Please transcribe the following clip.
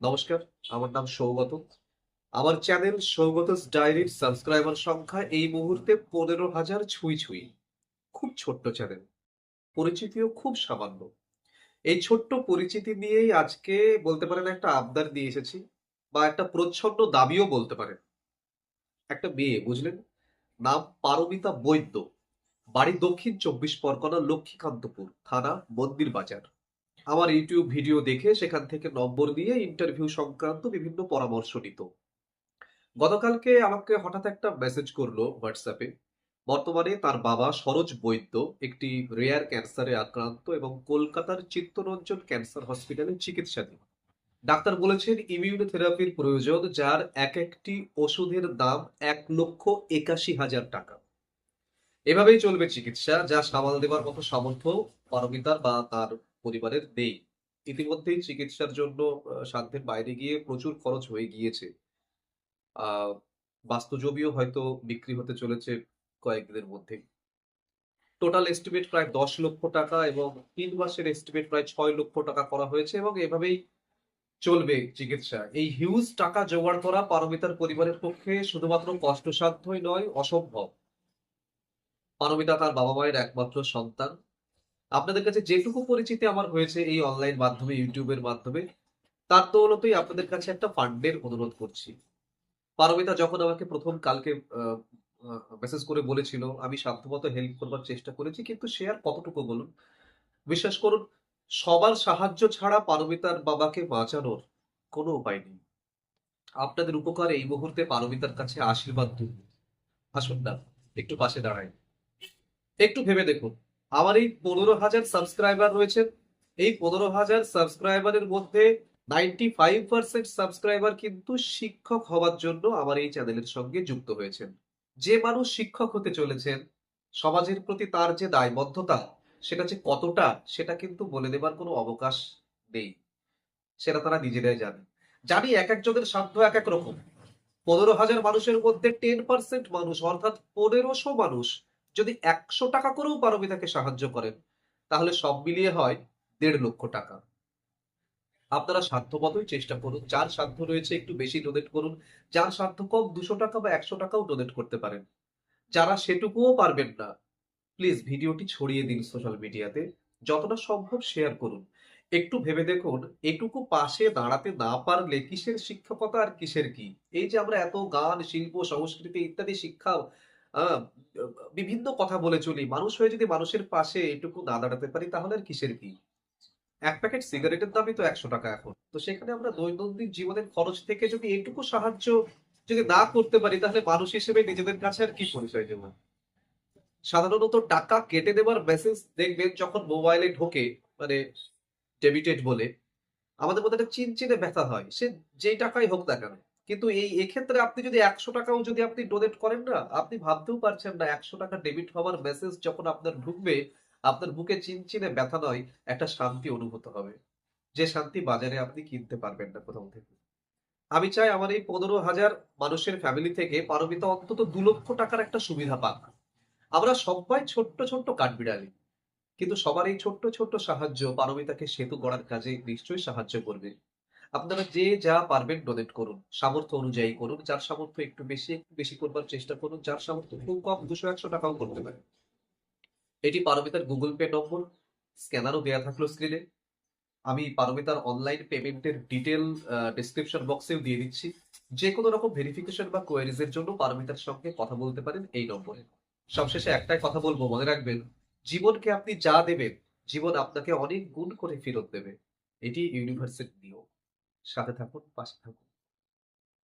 নমস্কার, আমার নাম সৌগত। আমার চ্যানেল সৌগতস ডায়েরির সাবস্ক্রাইবার সংখ্যা এই মুহূর্তে 15,000 ছুঁই ছুঁই। খুব ছোট্ট চ্যানেল, পরিচিতিও খুব সামান্য। এই ছোট্ট পরিচিতি নিয়েই আজকে বলতে পারেন একটা আবদার দিয়ে এসেছি, বা একটা প্রচ্ছন্ন দাবিও বলতে পারেন। একটা মেয়ে, বুঝলেন, নাম পারমিতা বৈদ্য, বাড়ি দক্ষিণ 24 পরগনা, লক্ষ্মীকান্তপুর থানা, মন্দির বাজার। আমার ইউটিউব ভিডিও দেখে সেখান থেকে নম্বর দিয়ে ইন্টারভিউ সংক্রান্ত বিভিন্ন পরামর্শ নিত। গতকালকে আমাকে হঠাৎ একটা মেসেজ করলো হোয়াটসঅ্যাপে। বর্তমানে তার বাবা সরোজ বৈদ্য একটি রেয়ার ক্যান্সারে আক্রান্ত এবং কলকাতার চিত্তরঞ্জন ক্যান্সার হসপিটালে চিকিৎসাধীন। ডাক্তার বলেছেন ইমিউনোথেরাপির প্রয়োজন, যার এক একটি ওষুধের দাম 1,81,000 টাকা। এভাবেই চলবে চিকিৎসা, যা সামাল দেওয়ার মতো সামর্থ্য পারমিতার বা তার পরিবারের নেই। ইতিমধ্যেই চিকিৎসার জন্য সাধ্যের বাইরে গিয়ে প্রচুর খরচ হয়ে গিয়েছে। আহ বাস্তু জমিও হয়তো বিক্রি হতে চলেছে কয়েকদিনের মধ্যেই। টোটাল এস্টিমেট প্রায় 10 লক্ষ টাকা এবং 3 মাসের এস্টিমেট প্রায় 6 লক্ষ টাকা করা হয়েছে, এবং এভাবেই চলবে চিকিৎসা। এই হিউজ টাকা জোগাড় করা পারমিতার পরিবারের পক্ষে শুধুমাত্র কষ্টসাধ্যই নয়, অসম্ভব। পারমিতা তার বাবা মায়ের একমাত্র সন্তান। আপনাদের কাছে যেটুকু পরিচিতি আমার হয়েছে এই অনলাইন মাধ্যমে, ইউটিউবের মাধ্যমে, তার দৌলতেই আপনাদের কাছে একটা ফান্ডের অনুরোধ করছি। পারমিতা যখন আমাকে প্রথম কালকে মেসেজ করে বলেছিল, আমি সাধ্যমতো হেল্প করবার চেষ্টা করেছি, কিন্তু সে আর কতটুকু বলুন। বিশ্বাস করুন, সবার সাহায্য ছাড়া পারমিতার বাবাকে বাঁচানোর কোনো উপায় নেই। আপনাদের উপকার এই মুহূর্তে পারমিতার কাছে আশীর্বাদ দিন। আসুন না, একটু পাশে দাঁড়াই। একটু ভেবে দেখুন, আমার এই 15,000 সাবস্ক্রাইবার রয়েছেন। এই 15,000 সাবস্ক্রাইবারের মধ্যে 95% সাবস্ক্রাইবার কিন্তু শিক্ষক হওয়ার জন্য আমার এই চ্যানেলের সঙ্গে যুক্ত হয়েছেন। যে মানুষ শিক্ষক হতে চলেছেন, সমাজের প্রতি তার যে দায়বদ্ধতা, সেটা যে কতটা, সেটা কিন্তু বলে দেবার কোনো অবকাশ নেই। সেটা তারা নিজেরাই জানে। জানি এক একজনের সাধ্য এক এক রকম। 15,000 মানুষের মধ্যে 10% মানুষ, অর্থাৎ 1,500 মানুষ যদি 100 টাকা করেও পারমিতাকে সাহায্য করেন, তাহলে সব মিলিয়ে হয় 1,50,000 টাকা। আপনারা সাধ্যমতোই চেষ্টা করুন। যার সাধ্য রয়েছে একটু বেশি ডোনেট করুন। যার সাধ্য কম 200 টাকা বা 100 টাকাও ডোনেট করতে পারেন। যারা সেটুকুও পারবেন না, প্লিজ ভিডিওটি ছড়িয়ে দিন সোশ্যাল মিডিয়াতে। যতটা সম্ভব শেয়ার করুন। একটু ভেবে দেখুন, এটুকু পাশে দাঁড়াতে না পারলে কিসের শিক্ষকতা আর কিসের কি। এই যে আমরা এত গান, শিল্প, সংস্কৃতি ইত্যাদি শিক্ষা, আহ, বিভিন্ন কথা বলে চলি, মানুষ হয়ে যদি মানুষের পাশে এটুকু না দাঁড়াতে পারি, তাহলে আর কিসের কি। এক প্যাকেট সিগারেটের দামই তো 100 টাকা এখন। তো সেখানে আমরা দৈনন্দিন জীবনের খরচ থেকে যদি এটুকু সাহায্য যদি না করতে পারি, তাহলে মানুষ হিসেবে নিজেদের কাছে আর কি পরিচয় দেবো। সাধারণত টাকা কেটে দেওয়ার মেসেজ দেখবেন যখন মোবাইলে ঢোকে, মানে ডেবিটেড বলে, আমাদের মধ্যে একটা চিনচিনে ব্যথা হয়, সে যেই টাকাই হোক না কেন। কিন্তু এক্ষেত্রে আপনি যদি 100 টাকাও যদি আপনি ডোনেট করেন না, আপনি ভাবতেও পারছেন না 100 টাকা ডেবিট হওয়ার মেসেজ যখন আপনার ঢুকবে, আপনার বুকে চিনচিনে ব্যথা নয়, একটা শান্তি অনুভূত হবে। যে শান্তি বাজারে আপনি কিনতে পারবেন না কোথাও থেকে। আমি চাই আমার এই 15,000 মানুষের ফ্যামিলি থেকে পারমিতা অন্তত 2 লক্ষ টাকার একটা সুবিধা পাক। আমরা সবাই ছোট্ট ছোট্ট কাঠবিড়ালি, কিন্তু সবার এই ছোট্ট ছোট্ট সাহায্য পারমিতাকে সেতু গড়ার কাজে নিশ্চয়ই সাহায্য করবে। আপনারা যে যা পারবেন ডোনেট করুন, সামর্থ্য অনুযায়ী করুন। যার সামর্থ্য একটু বেশি, একটু বেশি করবার চেষ্টা করুন। যার সামর্থ্য খুব কম, 200-100 টাকাও করতে পারে। এটি পারমিতার গুগল পে নম্বর, স্ক্যানারও দেওয়া থাকলো স্ক্রিনে। আমি পারমিতার অনলাইন পেমেন্টের ডিটেল ডিসক্রিপশন বক্সেও দিয়ে দিচ্ছি। যে কোনো রকম ভেরিফিকেশন বা কোয়ারিজ এর জন্য পারমিতার সঙ্গে কথা বলতে পারেন এই নম্বরে। সবশেষে একটাই কথা বলবো, মনে রাখবেন, জীবনকে আপনি যা দেবেন, জীবন আপনাকে অনেক গুণ করে ফেরত দেবে। এটি ইউনিভার্সের নিয়ম। সাথে থাকুন, পাশে থাকুন।